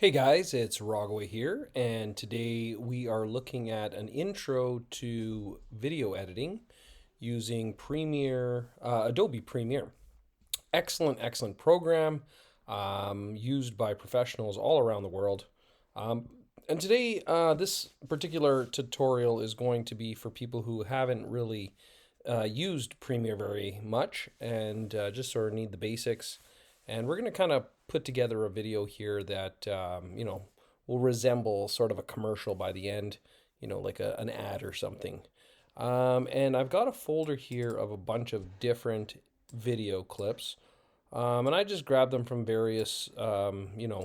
Hey guys, it's Rogaway here, and today we are looking at an intro to video editing using Adobe Premiere. Excellent program used by professionals all around the world. Um, and today, this particular tutorial is going to be for people who haven't really used Premiere very much and just sort of need the basics. And we're going to kind of put together a video here that, will resemble sort of a commercial by the end, like an ad or something. And I've got a folder here of a bunch of different video clips. And I just grabbed them from various,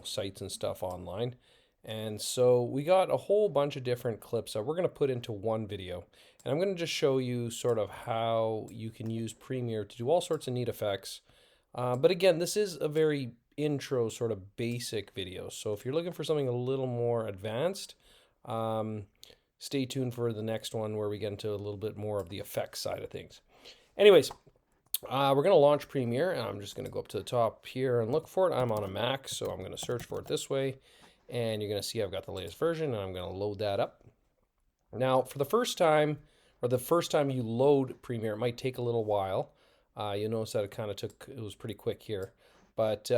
sites and stuff online. And so we got a whole bunch of different clips that we're going to put into one video. And I'm going to just show you sort of how you can use Premiere to do all sorts of neat effects. But again, this is a very intro sort of basic video. So if you're looking for something a little more advanced, stay tuned for the next one where we get into a little bit more of the effects side of things. Anyways, we're going to launch Premiere, and I'm just going to go up to the top here and look for it. I'm on a Mac, so I'm going to search for it this way. And you're going to see I've got the latest version, and I'm going to load that up. Now, for the first time you load Premiere, it might take a little while. You'll notice that it was pretty quick here. But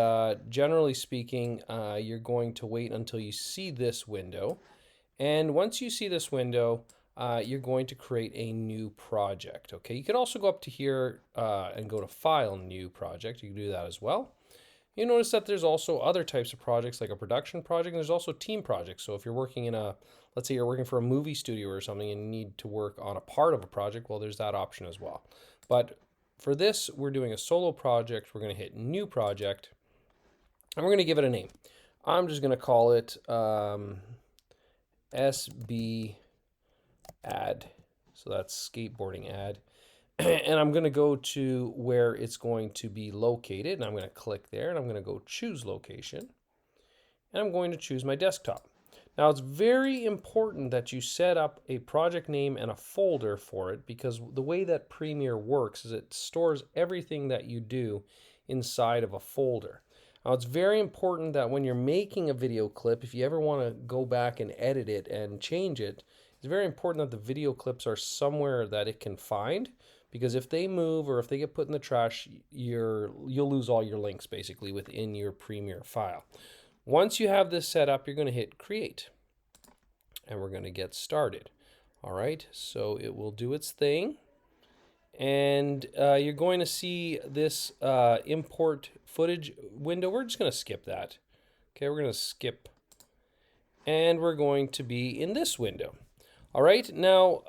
generally speaking, you're going to wait until you see this window. And once you see this window, you're going to create a new project. Okay, you could also go up to here and go to File, New Project. You can do that as well. You notice that there's also other types of projects like a production project, and there's also team projects. So if you're working let's say you're working for a movie studio or something and you need to work on a part of a project, well, there's that option as well. But for this, we're doing a solo project. We're going to hit New Project, and we're going to give it a name. I'm just going to call it SB Ad. So that's skateboarding ad. And I'm going to go to where it's going to be located, and I'm going to click there, and I'm going to go choose location, and I'm going to choose my desktop. Now, it's very important that you set up a project name and a folder for it, because the way that Premiere works is it stores everything that you do inside of a folder. Now, it's very important that when you're making a video clip, if you ever want to go back and edit it and change it, it's very important that the video clips are somewhere that it can find, because if they move or if they get put in the trash, you'll lose all your links basically within your Premiere file. Once you have this set up, you're going to hit Create, and we're going to get started. All right, so it will do its thing, and you're going to see this import footage window. We're just going to skip that. Okay, we're going to skip, and we're going to be in this window. All right, now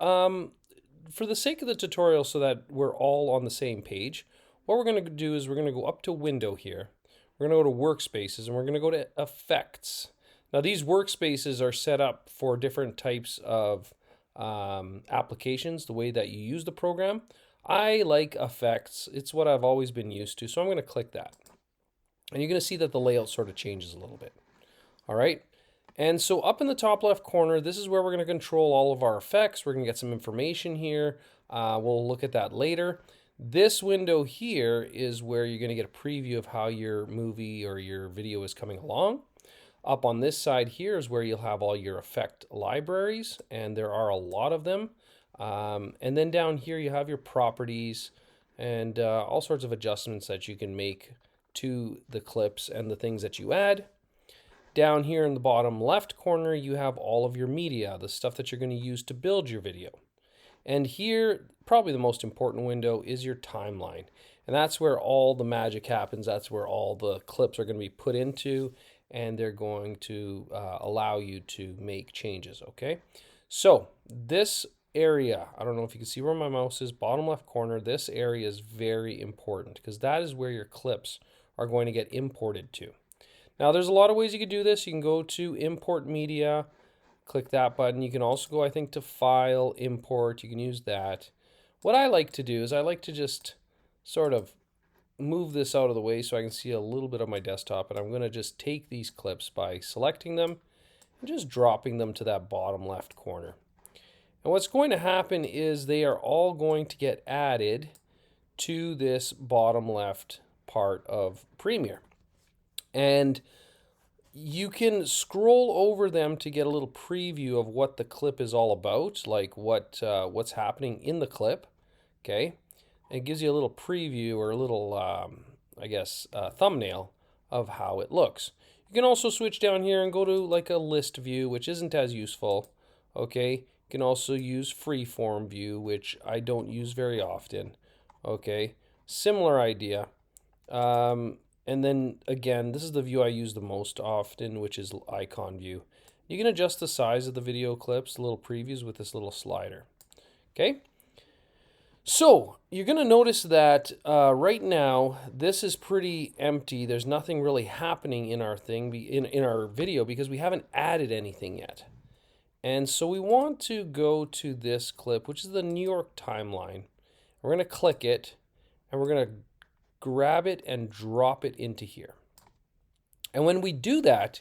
for the sake of the tutorial, so that we're all on the same page, what we're going to do is we're going to go up to Window here. We're going to go to Workspaces, and we're going to go to Effects. Now, these workspaces are set up for different types of applications, the way that you use the program. I like Effects. It's what I've always been used to, so I'm going to click that. And you're going to see that the layout sort of changes a little bit. All right. And so up in the top left corner, this is where we're going to control all of our effects. We're going to get some information here. We'll look at that later. This window here is where you're going to get a preview of how your movie or your video is coming along. Up on this side here is where you'll have all your effect libraries, and there are a lot of them. And then down here you have your properties and all sorts of adjustments that you can make to the clips and the things that you add. Down here in the bottom left corner, you have all of your media, the stuff that you're going to use to build your video. And here, probably the most important window is your timeline. And that's where all the magic happens. That's where all the clips are going to be put into, and they're going to allow you to make changes, okay? So this area, I don't know if you can see where my mouse is, bottom left corner, this area is very important because that is where your clips are going to get imported to. Now, there's a lot of ways you could do this. You can go to Import Media, click that button. You can also go, I think, to File, Import. You can use that. What I like to do is I like to just sort of move this out of the way so I can see a little bit of my desktop, and I'm going to just take these clips by selecting them and just dropping them to that bottom left corner. And what's going to happen is they are all going to get added to this bottom left part of Premiere. And You can scroll over them to get a little preview of what the clip is all about, like what's happening in the clip. Okay, it gives you a little preview or a little, I guess, thumbnail of how it looks. You can also switch down here and go to like a list view, which isn't as useful. Okay, you can also use freeform view, which I don't use very often. Okay, similar idea. And then again, this is the view I use the most often, which is icon view. You can adjust the size of the video clips, little previews with this little slider. Okay. So you're going to notice that right now this is pretty empty. There's nothing really happening in our thing, in our video, because we haven't added anything yet. And so we want to go to this clip, which is the New York timeline. We're going to click it, and we're going to grab it and drop it into here. And when we do that,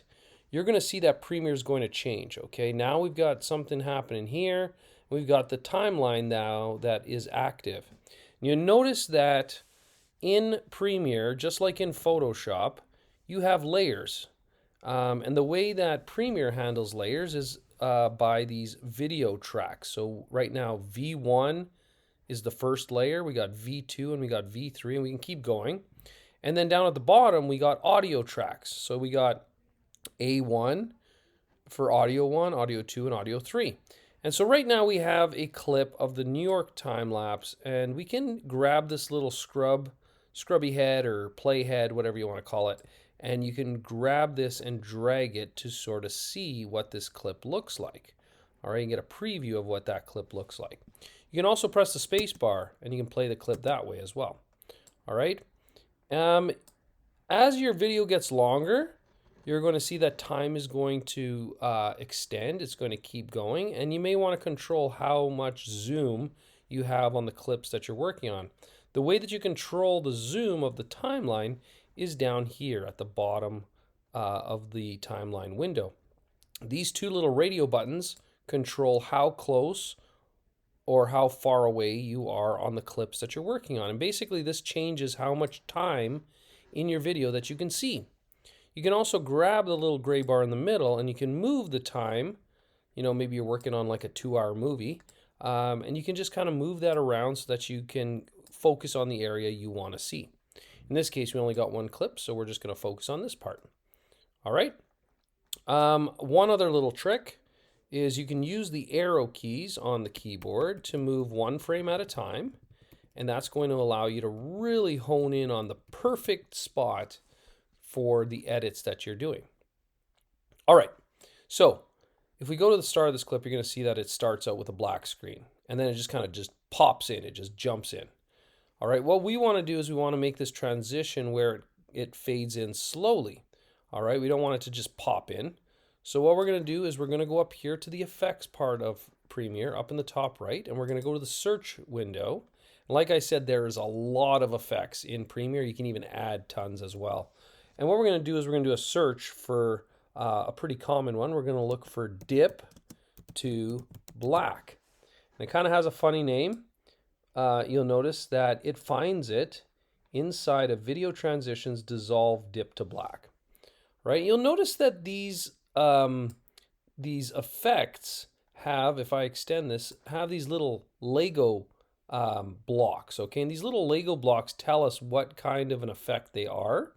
you're going to see that Premiere is going to change. Okay, now we've got something happening here. We've got the timeline now that is active. You notice that in Premiere, just like in Photoshop, you have layers. And the way that Premiere handles layers is by these video tracks. So right now, V1 is the first layer. We got V2 and we got V3, and we can keep going. And then down at the bottom, we got audio tracks. So we got A1 for audio 1, audio 2, and audio 3. And so right now we have a clip of the New York time lapse, and we can grab this little scrubby head or play head, whatever you want to call it, and you can grab this and drag it to sort of see what this clip looks like. All right, you get a preview of what that clip looks like. You can also press the space bar and you can play the clip that way as well. All right. As your video gets longer, you're going to see that time is going to extend. It's going to keep going, and you may want to control how much zoom you have on the clips that you're working on. The way that you control the zoom of the timeline is down here at the bottom of the timeline window. These two little radio buttons control how close or how far away you are on the clips that you're working on. And basically this changes how much time in your video that you can see. You can also grab the little gray bar in the middle and you can move the time. You know, maybe you're working on like a 2-hour movie, and you can just kind of move that around so that you can focus on the area you want to see. In this case, we only got one clip, so we're just going to focus on this part. All right. One other little trick is you can use the arrow keys on the keyboard to move one frame at a time, and that's going to allow you to really hone in on the perfect spot for the edits that you're doing. All right, so if we go to the start of this clip, you're going to see that it starts out with a black screen, and then it just kind of just pops in, it just jumps in. All right, what we want to do is we want to make this transition where it fades in slowly. All right, we don't want it to just pop in. So what we're going to do is we're going to go up here to the effects part of Premiere, up in the top right, and we're going to go to the search window. Like I said, there is a lot of effects in Premiere. You can even add tons as well. And what we're going to do is we're going to do a search for a pretty common one. We're going to look for dip to black. And it kind of has a funny name. You'll notice that it finds it inside of Video Transitions Dissolve Dip to Black. Right? You'll notice that these effects have, if I extend this, have these little Lego blocks, okay? And these little Lego blocks tell us what kind of an effect they are.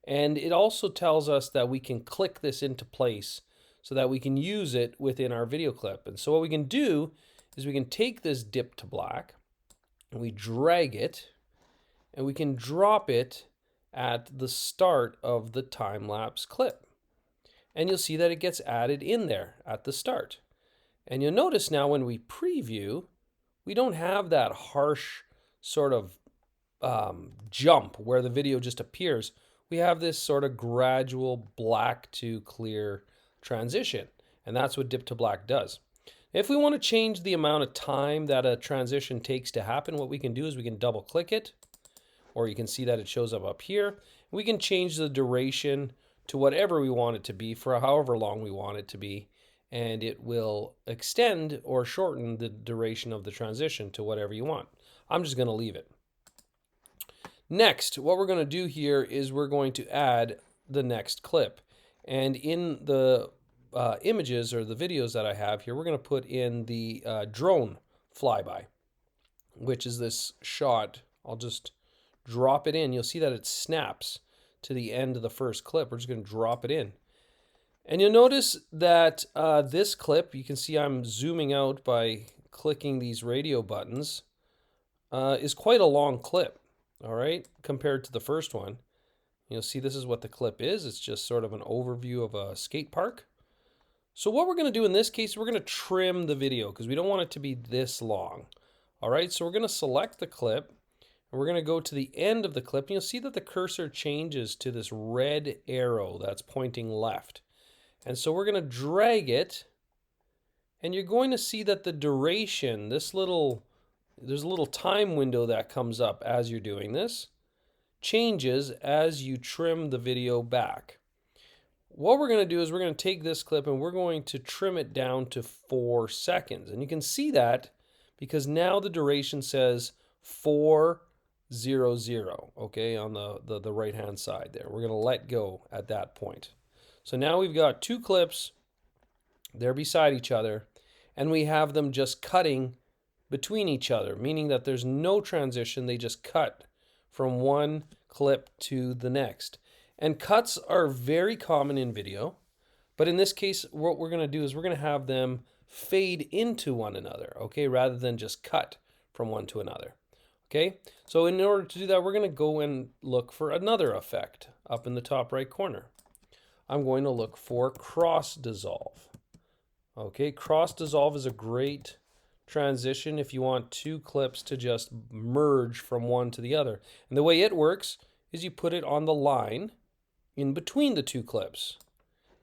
And it also tells us that we can click this into place so that we can use it within our video clip. And so what we can do is we can take this dip to black and we drag it and we can drop it at the start of the time-lapse clip. And you'll see that it gets added in there at the start. And you'll notice now when we preview, we don't have that harsh sort of jump where the video just appears. We have this sort of gradual black to clear transition. And that's what dip to black does. If we want to change the amount of time that a transition takes to happen, what we can do is we can double click it, or you can see that it shows up here. We can change the duration to whatever we want it to be for however long we want it to be, and it will extend or shorten the duration of the transition to whatever you want. I'm just going to leave it. Next, what we're going to do here is we're going to add the next clip. And in the images or the videos that I have here, we're going to put in the drone flyby, which is this shot. I'll just drop it in. You'll see that it snaps to the end of the first clip. We're just going to drop it in. And you'll notice that this clip, you can see I'm zooming out by clicking these radio buttons, is quite a long clip, all right, compared to the first one. You'll see this is what the clip is. It's just sort of an overview of a skate park. So what we're going to do in this case, we're going to trim the video because we don't want it to be this long. All right, so we're going to select the clip and we're going to go to the end of the clip. And you'll see that the cursor changes to this red arrow that's pointing left. And so we're going to drag it, and you're going to see that the duration, there's a little time window that comes up as you're doing this, changes as you trim the video back. What we're going to do is we're going to take this clip and we're going to trim it down to 4 seconds. And you can see that because now the duration says 400, okay, on the right-hand side there. We're going to let go at that point. So now we've got 2 clips, they're beside each other, and we have them just cutting between each other, meaning that there's no transition, they just cut from one clip to the next. And cuts are very common in video, but in this case, what we're going to do is we're going to have them fade into one another, okay, rather than just cut from one to another, okay? So in order to do that, we're going to go and look for another effect up in the top right corner. I'm going to look for cross dissolve. Okay, cross dissolve is a great transition if you want 2 clips to just merge from one to the other. And the way it works is you put it on the line in between the 2 clips.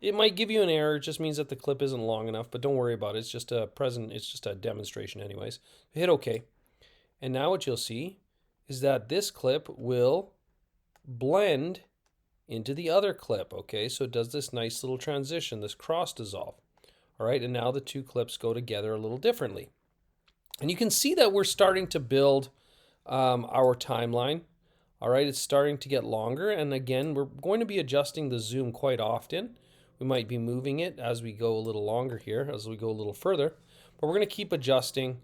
It might give you an error, it just means that the clip isn't long enough, but don't worry about it. It's just a demonstration anyways. Hit OK. And now what you'll see is that this clip will blend into the other clip, okay? So it does this nice little transition, this cross dissolve. All right, and now the 2 clips go together a little differently. And you can see that we're starting to build our timeline. All right, it's starting to get longer. And again, we're going to be adjusting the zoom quite often. We might be moving it as we go a little longer here, as we go a little further. But we're going to keep adjusting,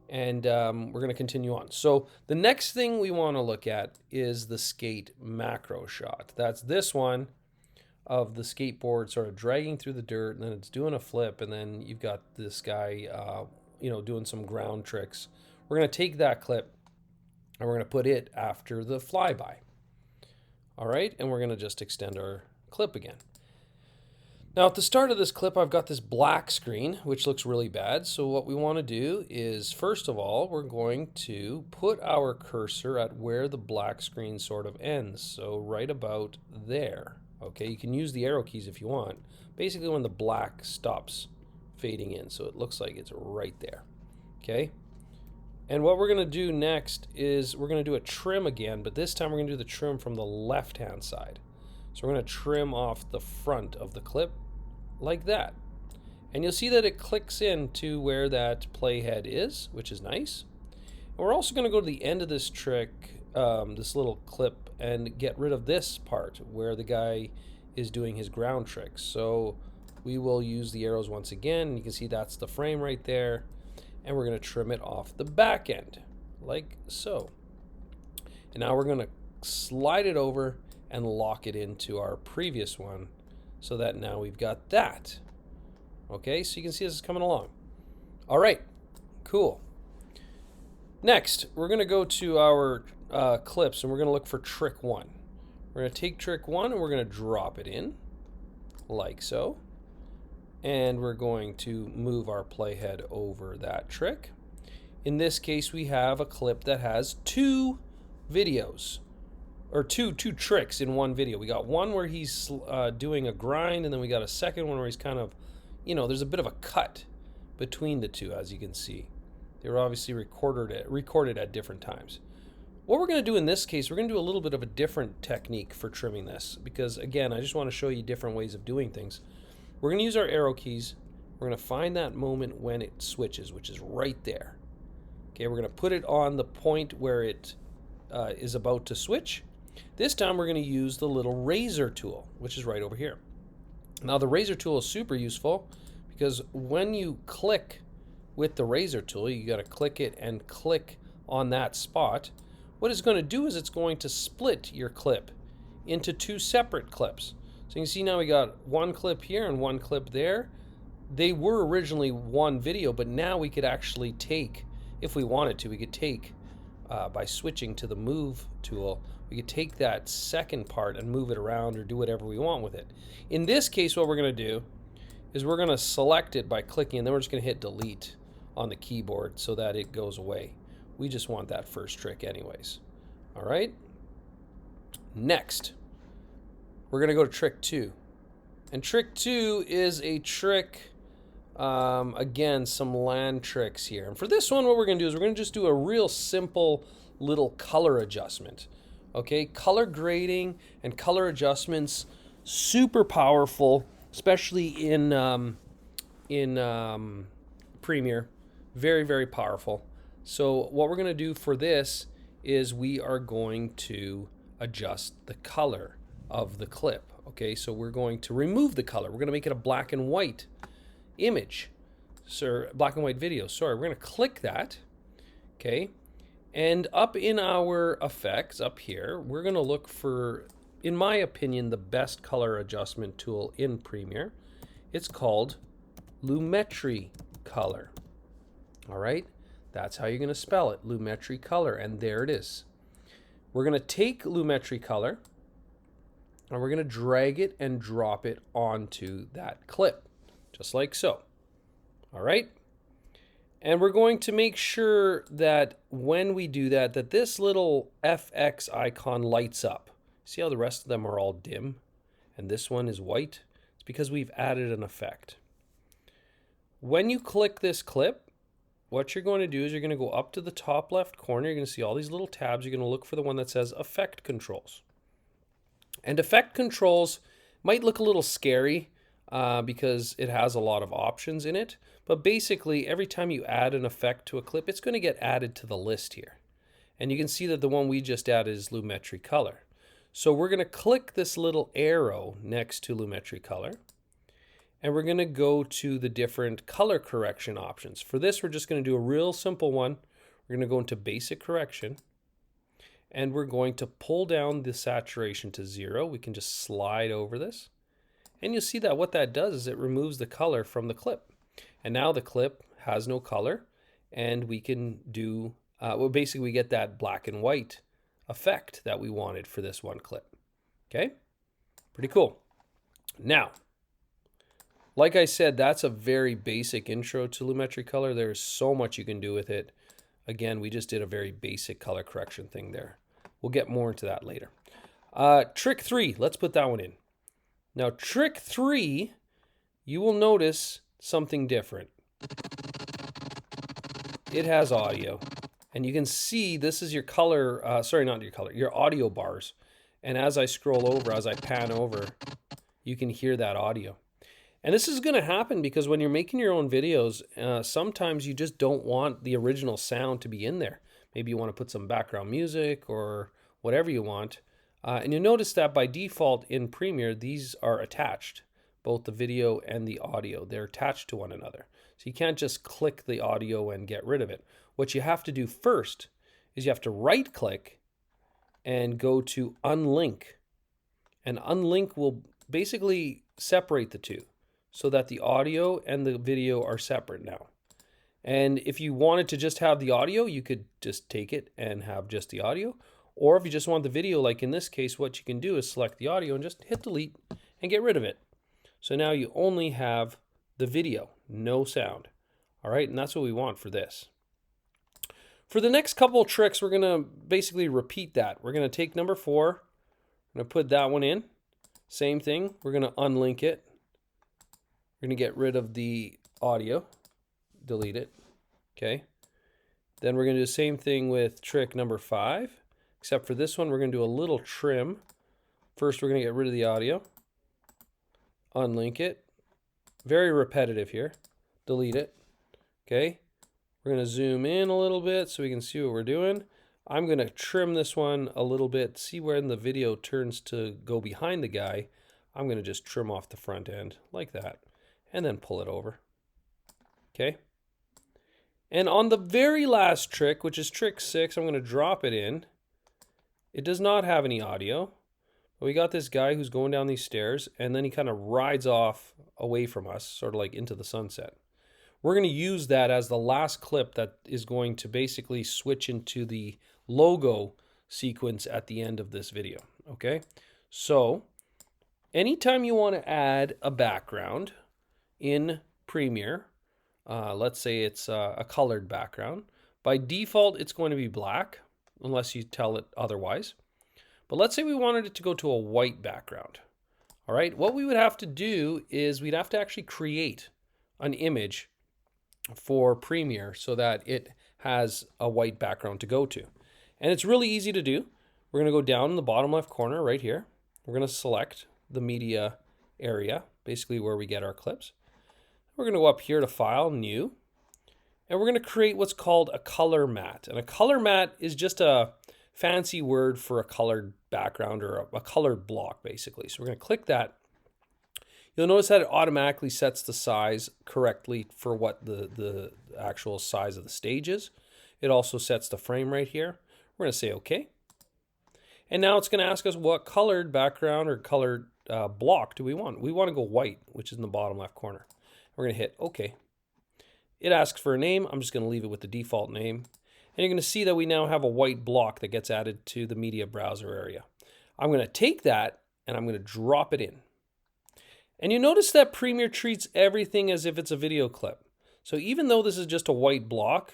and we're going to continue on. So the next thing we want to look at is the skate macro shot. That's this one of the skateboard sort of dragging through the dirt, and then it's doing a flip, and then you've got this guy doing some ground tricks. We're going to take that clip and we're going to put it after the flyby. All right, and we're going to just extend our clip again. Now at the start of this clip, I've got this black screen, which looks really bad. So what we want to do is, first of all, we're going to put our cursor at where the black screen sort of ends. So right about there. Okay, you can use the arrow keys if you want. Basically when the black stops fading in. So it looks like it's right there. Okay. And what we're going to do next is we're going to do a trim again, but this time we're going to do the trim from the left-hand side. So we're going to trim off the front of the clip like that. And you'll see that it clicks into where that playhead is, which is nice. And we're also going to go to the end of this trick, this little clip, and get rid of this part where the guy is doing his ground tricks. So we will use the arrows once again, and you can see that's the frame right there. And we're going to trim it off the back end, like so. And now we're going to slide it over and lock it into our previous one so that now we've got that. Okay, so you can see this is coming along. All right, cool. Next, we're going to go to our clips and we're going to look for trick 1. We're going to take trick 1 and we're going to drop it in, like so. And we're going to move our playhead over that trick. In this case, we have a clip that has 2 videos, or two tricks in one video. We got one where he's doing a grind, and then we got a second one where he's kind of, there's a bit of a cut between the 2, as you can see. They were obviously recorded at different times. What we're going to do in this case, we're going to do a little bit of a different technique for trimming this, because again, I just want to show you different ways of doing things. We're going to use our arrow keys. We're going to find that moment when it switches, which is right there. Okay, we're going to put it on the point where it is about to switch. This time we're going to use the little razor tool, which is right over here. Now the razor tool is super useful because when you click with the razor tool, you got to click it and click on that spot. What it's going to do is it's going to split your clip into two separate clips. So you can see now we got one clip here and one clip there. They were originally one video, but now we could actually take, if we wanted to, we could take, by switching to the move tool, we could take that second part and move it around or do whatever we want with it. In this case, what we're going to do is we're going to select it by clicking, and then we're just going to hit delete on the keyboard so that it goes away. We just want that first trick anyways. All right. Next, we're going to go to trick 2. And trick 2 is a trick, again, some land tricks here. And for this one, what we're going to do is we're going to just do a real simple little color adjustment. Okay, color grading and color adjustments, super powerful, especially in Premiere. Very, very powerful. So what we're going to do for this is we are going to adjust the color of the clip. Okay, so we're going to remove the color. We're going to make it a black and white image. So black and white video. Sorry, we're going to click that. Okay, and up in our effects up here, we're going to look for, in my opinion, the best color adjustment tool in Premiere. It's called Lumetri Color. All right, that's how you're going to spell it, Lumetri Color, and there it is. We're going to take Lumetri Color and we're going to drag it and drop it onto that clip, just like so. All right, and we're going to make sure that when we do that, that this little FX icon lights up. See how the rest of them are all dim and this one is white? It's because we've added an effect. When you click this clip, what you're going to do is you're going to go up to the top left corner. You're going to see all these little tabs. You're going to look for the one that says Effect Controls. And Effect Controls might look a little scary because it has a lot of options in it. But basically, every time you add an effect to a clip, it's going to get added to the list here. And you can see that the one we just added is Lumetri Color. So we're going to click this little arrow next to Lumetri Color. And we're going to go to the different color correction options. For this, we're just going to do a real simple one. We're going to go into Basic Correction. And we're going to pull down the saturation to 0. We can just slide over this. And you'll see that what that does is it removes the color from the clip. And now the clip has no color. And we can do, well, basically we get that black and white effect that we wanted for this one clip. Okay? Pretty cool. Now, like I said, that's a very basic intro to Lumetri Color. There's so much you can do with it. Again, we just did a very basic color correction thing there. We'll get more into that later. Trick 3, let's put that one in. Now, trick 3, you will notice something different. It has audio. And you can see this is your color, sorry, not your color, your audio bars. And as I scroll over, as I pan over, you can hear that audio. And this is going to happen because when you're making your own videos, sometimes you just don't want the original sound to be in there. Maybe you want to put some background music or whatever you want. And you'll notice that by default in Premiere, these are attached, both the video and the audio. They're attached to one another. So you can't just click the audio and get rid of it. What you have to do first is you have to right click and go to unlink. And unlink will basically separate the two, so that the audio and the video are separate now. And if you wanted to just have the audio, you could just take it and have just the audio. Or if you just want the video, like in this case, what you can do is select the audio and just hit delete and get rid of it. So now you only have the video, no sound. All right, and that's what we want for this. For the next couple of tricks, we're gonna basically repeat that. We're gonna take number 4, I'm gonna put that one in. Same thing, we're gonna unlink it. We're going to get rid of the audio, delete it, okay? Then we're going to do the same thing with trick number 5, except for this one, we're going to do a little trim. First, we're going to get rid of the audio, unlink it, very repetitive here, delete it, okay? We're going to zoom in a little bit so we can see what we're doing. I'm going to trim this one a little bit, see when the video turns to go behind the guy. I'm going to just trim off the front end like that and then pull it over. Okay. And on the very last trick, which is trick 6, I'm going to drop it in. It does not have any audio. But we got this guy who's going down these stairs, and then he kind of rides off away from us, sort of like into the sunset. We're going to use that as the last clip that is going to basically switch into the logo sequence at the end of this video. Okay? So, anytime you want to add a background in Premiere, let's say it's a colored background. By default, it's going to be black, unless you tell it otherwise. But let's say we wanted it to go to a white background. All right, what we would have to do is we'd have to actually create an image for Premiere so that it has a white background to go to. And it's really easy to do. We're going to go down in the bottom left corner right here. We're going to select the media area, basically where we get our clips. We're going to go up here to File, New, and we're going to create what's called a color matte. And a color matte is just a fancy word for a colored background or a colored block, basically. So we're going to click that. You'll notice that it automatically sets the size correctly for what the actual size of the stage is. It also sets the frame right here. We're going to say OK. And now it's going to ask us what colored background or colored block do we want. We want to go white, which is in the bottom left corner. We're going to hit OK. It asks for a name. I'm just going to leave it with the default name. And you're going to see that we now have a white block that gets added to the media browser area. I'm going to take that and I'm going to drop it in. And you notice that Premiere treats everything as if it's a video clip. So even though this is just a white block,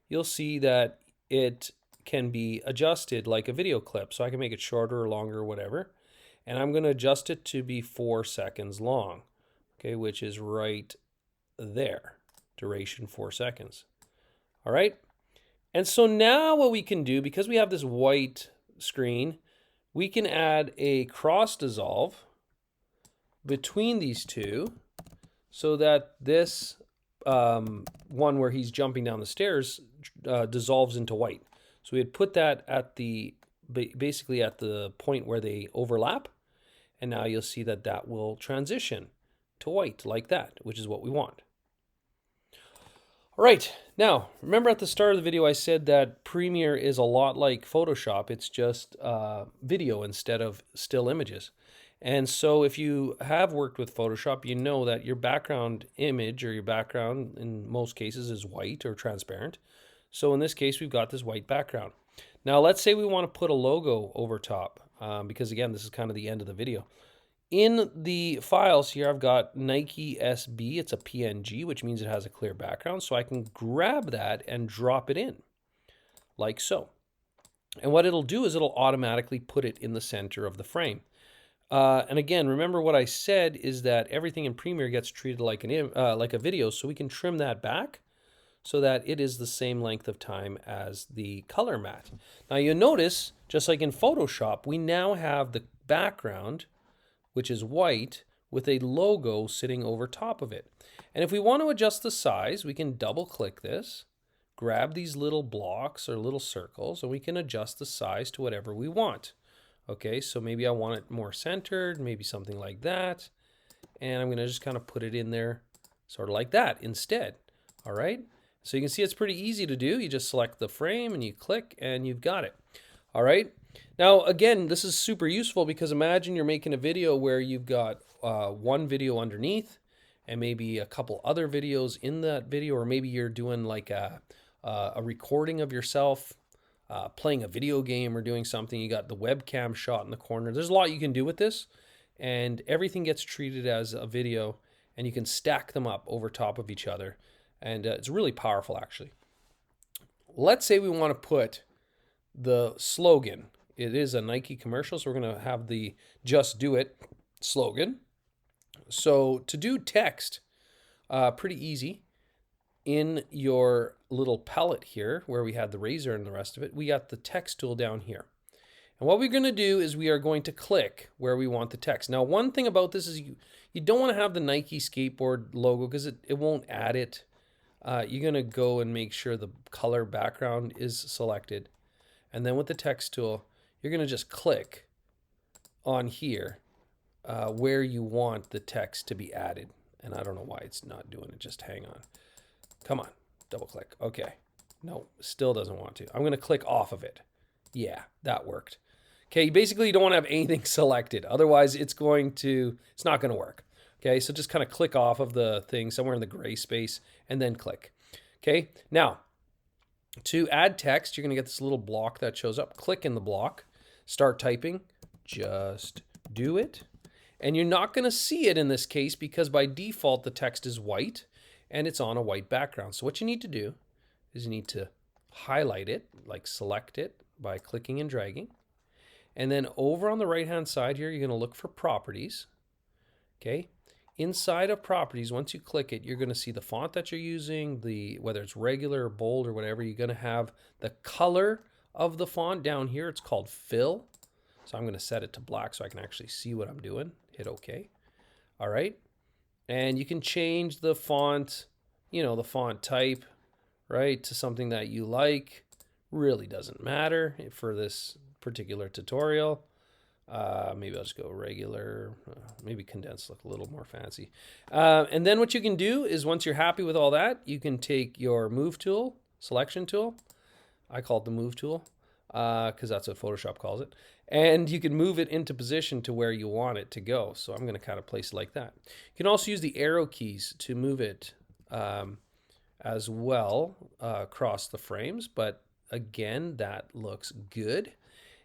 you'll see that it can be adjusted like a video clip. So I can make it shorter or longer or whatever. And I'm going to adjust it to be 4 seconds long, okay, which is right there. Duration 4 seconds. All right. And so now what we can do, because we have this white screen, we can add a cross dissolve between these two so that this one where he's jumping down the stairs dissolves into white. So we had put that at the basically at the point where they overlap, and now you'll see that that will transition to white like that, which is what we want. All right, now remember at the start of the video I said that Premiere is a lot like Photoshop. It's just video instead of still images. And so if you have worked with Photoshop, you know that your background image or your background in most cases is white or transparent. So in this case, we've got this white background. Now let's say we want to put a logo over top because again, this is kind of the end of the video. In the files here, I've got Nike SB. It's a PNG, which means it has a clear background. So I can grab that and drop it in like so. And what it'll do is it'll automatically put it in the center of the frame. And again, remember what I said is that everything in Premiere gets treated like like a video, so we can trim that back so that it is the same length of time as the color matte. Now you'll notice, just like in Photoshop, we now have the background, which is white, with a logo sitting over top of it. And if we want to adjust the size, we can double click this, grab these little blocks or little circles, and we can adjust the size to whatever we want. Okay, so maybe I want it more centered, maybe something like that. And I'm going to just kind of put it in there sort of like that instead. All right, so you can see it's pretty easy to do. You just select the frame and you click and you've got it. All right, now again, this is super useful because imagine you're making a video where you've got one video underneath and maybe a couple other videos in that video, or maybe you're doing like a recording of yourself playing a video game or doing something. You got the webcam shot in the corner. There's a lot you can do with this, and everything gets treated as a video, and you can stack them up over top of each other, and it's really powerful actually. Let's say we want to put the slogan. It is a Nike commercial, so we're going to have the "Just Do It" slogan. So to do text, pretty easy. In your little palette here, where we had the razor and the rest of it, we got the text tool down here. And what we're going to do is we are going to click where we want the text. Now, one thing about this is you don't want to have the Nike skateboard logo because it won't add it. You're going to go and make sure the color background is selected. And then with the text tool, you're going to just click on here where you want the text to be added. And I don't know why it's not doing it. Just hang on. Come on, double click. Okay. No, still doesn't want to. I'm going to click off of it. Yeah, that worked. Okay, basically you don't want to have anything selected. Otherwise it's not going to work. Okay, so just kind of click off of the thing somewhere in the gray space and then click. Okay, now to add text, you're going to get this little block that shows up. Click in the block, start typing, just do it. And you're not going to see it in this case because by default the text is white and it's on a white background. So what you need to do is you need to highlight it, like select it by clicking and dragging. And then over on the right hand side here, you're going to look for properties. Okay. Inside of properties, once you click it, you're going to see the font that you're using, whether it's regular or bold or whatever. You're going to have the color of the font down here. It's called fill. So I'm going to set it to black so I can actually see what I'm doing. Hit OK. All right. And you can change the font, the font type, right, to something that you like. Really doesn't matter for this particular tutorial. Maybe I'll just go regular, maybe condensed look a little more fancy. And then what you can do is once you're happy with all that, you can take your move tool, selection tool. I call it the move tool because that's what Photoshop calls it. And you can move it into position to where you want it to go. So I'm going to kind of place it like that. You can also use the arrow keys to move it as well across the frames. But again, that looks good.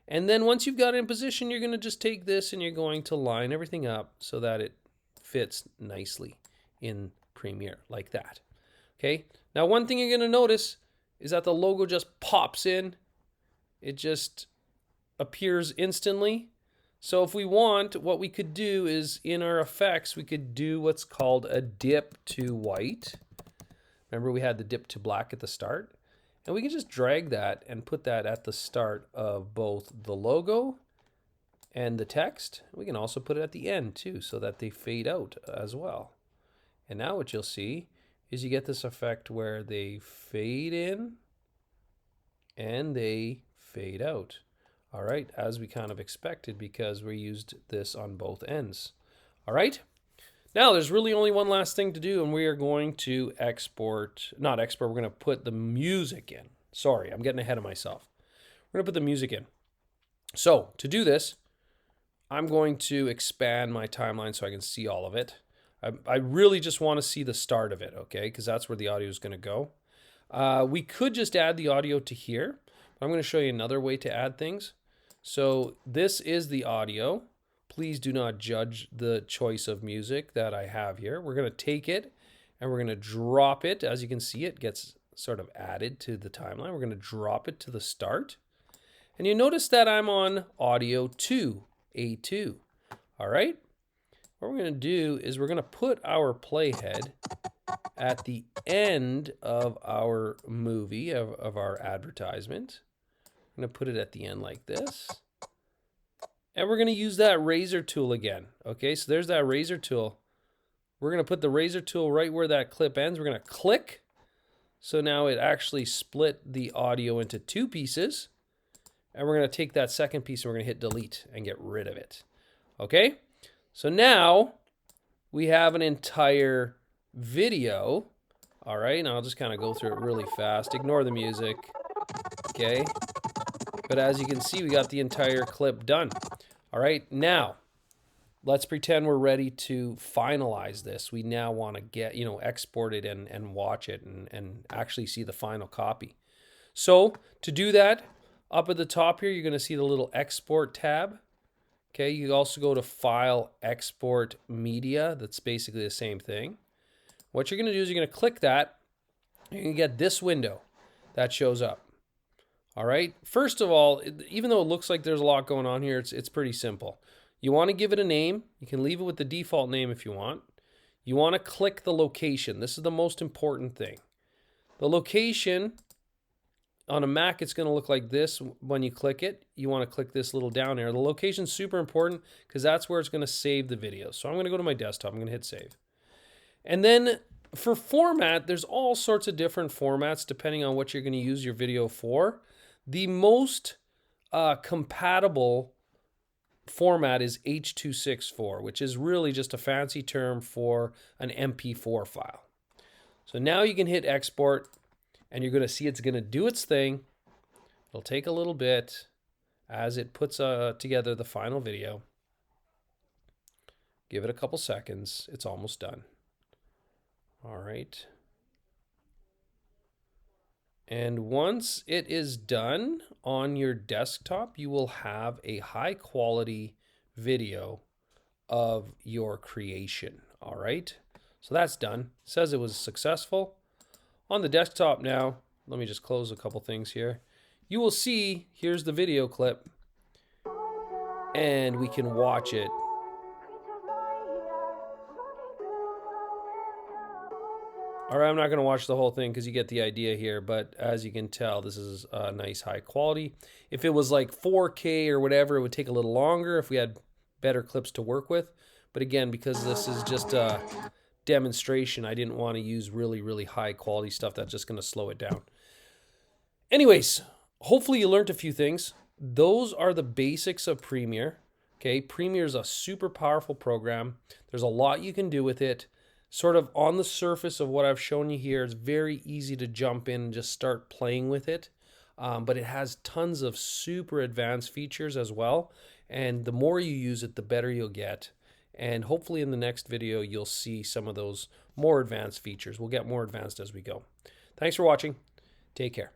And then once you've got it in position, you're going to just take this and you're going to line everything up so that it fits nicely in Premiere like that. Okay. Now, one thing you're going to notice is that the logo just pops in. It just appears instantly. So if we want, what we could do is in our effects, we could do what's called a dip to white. Remember we had the dip to black at the start? And we can just drag that and put that at the start of both the logo and the text. We can also put it at the end too, so that they fade out as well. And now what you'll see is you get this effect where they fade in and they fade out. All right, as we kind of expected because we used this on both ends. All right. Now there's really only one last thing to do, and we are going to we're going to put the music in. Sorry, I'm getting ahead of myself. We're going to put the music in. So to do this, I'm going to expand my timeline so I can see all of it. I really just want to see the start of it, okay, because that's where the audio is going to go. We could just add the audio to here. But I'm going to show you another way to add things. So this is the audio. Please do not judge the choice of music that I have here. We're going to take it and we're going to drop it. As you can see, it gets sort of added to the timeline. We're going to drop it to the start. And you notice that I'm on audio 2, A2. All right. What we're going to do is we're going to put our playhead at the end of our movie, of our advertisement. I'm going to put it at the end like this. And we're going to use that razor tool again. Okay, so there's that razor tool. We're going to put the razor tool right where that clip ends. We're going to click. So now it actually split the audio into two pieces. And we're going to take that second piece and we're going to hit delete and get rid of it. Okay, so now we have an entire video. All right, and I'll just kind of go through it really fast. Ignore the music. Okay. But as you can see, we got the entire clip done. All right, now let's pretend we're ready to finalize this. We now want to get, export it and watch it and actually see the final copy. So to do that, up at the top here, you're going to see the little export tab. Okay, you also go to File, Export Media. That's basically the same thing. What you're going to do is you're going to click that. You're going to get this window that shows up. All right. First of all, even though it looks like there's a lot going on here, it's pretty simple. You want to give it a name. You can leave it with the default name if you want. You want to click the location. This is the most important thing. The location on a Mac, it's going to look like this when you click it. You want to click this little down arrow. The location's super important because that's where it's going to save the video. So I'm going to go to my desktop. I'm going to hit save. And then for format, there's all sorts of different formats depending on what you're going to use your video for. The most compatible format is H.264, which is really just a fancy term for an MP4 file. So now you can hit export, and you're going to see it's going to do its thing. It'll take a little bit as it puts together the final video. Give it a couple seconds. It's almost done. All right. And once it is done on your desktop, you will have a high quality video of your creation. All right. So that's done. It says it was successful. On the desktop now, let me just close a couple things here. You will see, here's the video clip, and we can watch it. All right, I'm not going to watch the whole thing because you get the idea here, but as you can tell, this is a nice high quality. If it was like 4K or whatever, it would take a little longer if we had better clips to work with. But again, because this is just a demonstration, I didn't want to use really, really high quality stuff that's just going to slow it down. Anyways, hopefully you learned a few things. Those are the basics of Premiere. Okay, Premiere is a super powerful program. There's a lot you can do with it. Sort of on the surface of what I've shown you here, it's very easy to jump in and just start playing with it. But it has tons of super advanced features as well. And the more you use it, the better you'll get. And hopefully in the next video, you'll see some of those more advanced features. We'll get more advanced as we go. Thanks for watching. Take care.